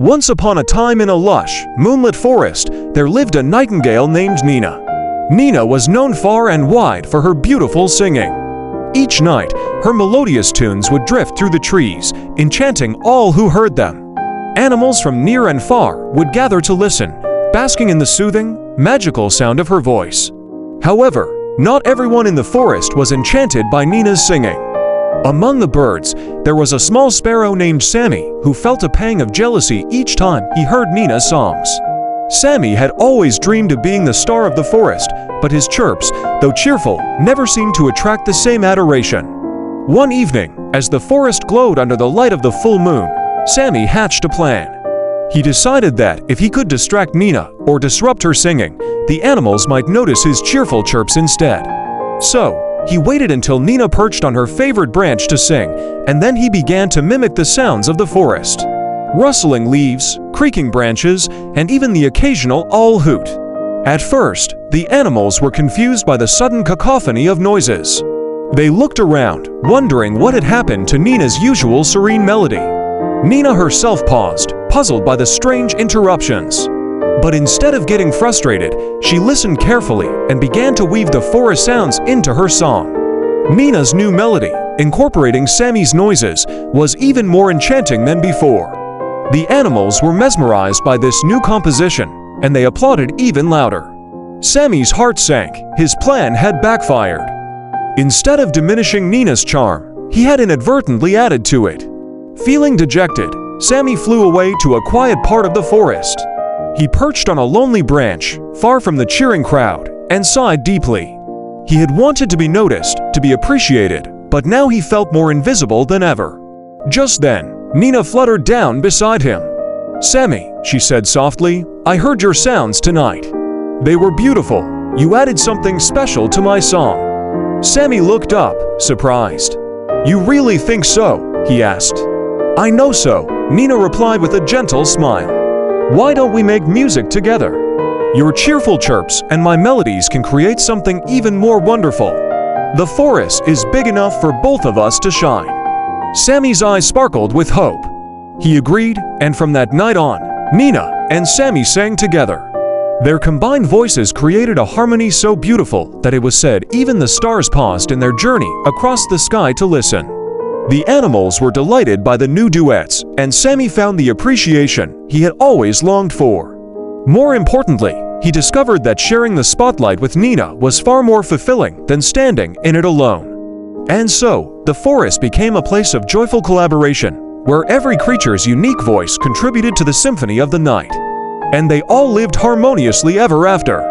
Once upon a time in a lush, moonlit forest, there lived a nightingale named Nina. Nina was known far and wide for her beautiful singing. Each night, her melodious tunes would drift through the trees, enchanting all who heard them. Animals from near and far would gather to listen, basking in the soothing, magical sound of her voice. However, not everyone in the forest was enchanted by Nina's singing. Among the birds, there was a small sparrow named Sammy who felt a pang of jealousy each time he heard Nina's songs. Sammy had always dreamed of being the star of the forest, but his chirps, though cheerful, never seemed to attract the same adoration. One evening, as the forest glowed under the light of the full moon, Sammy hatched a plan. He decided that if he could distract Nina or disrupt her singing, the animals might notice his cheerful chirps instead. So, he waited until Nina perched on her favorite branch to sing, and then he began to mimic the sounds of the forest. Rustling leaves, creaking branches, and even the occasional owl hoot. At first, the animals were confused by the sudden cacophony of noises. They looked around, wondering what had happened to Nina's usual serene melody. Nina herself paused, puzzled by the strange interruptions. But instead of getting frustrated, she listened carefully and began to weave the forest sounds into her song. Nina's new melody, incorporating Sammy's noises, was even more enchanting than before. The animals were mesmerized by this new composition, and they applauded even louder. Sammy's heart sank. His plan had backfired. Instead of diminishing Nina's charm, he had inadvertently added to it. Feeling dejected, Sammy flew away to a quiet part of the forest. He perched on a lonely branch, far from the cheering crowd, and sighed deeply. He had wanted to be noticed, to be appreciated, but now he felt more invisible than ever. Just then, Nina fluttered down beside him. "Sammy," she said softly, "I heard your sounds tonight. They were beautiful. You added something special to my song." Sammy looked up, surprised. "You really think so?" he asked. "I know so," Nina replied with a gentle smile. "Why don't we make music together? Your cheerful chirps and my melodies can create something even more wonderful. The forest is big enough for both of us to shine." Sammy's eyes sparkled with hope. He agreed, and from that night on, Nina and Sammy sang together. Their combined voices created a harmony so beautiful that it was said even the stars paused in their journey across the sky to listen. The animals were delighted by the new duets, and Sammy found the appreciation he had always longed for. More importantly, he discovered that sharing the spotlight with Nina was far more fulfilling than standing in it alone. And so, the forest became a place of joyful collaboration, where every creature's unique voice contributed to the symphony of the night. And they all lived harmoniously ever after.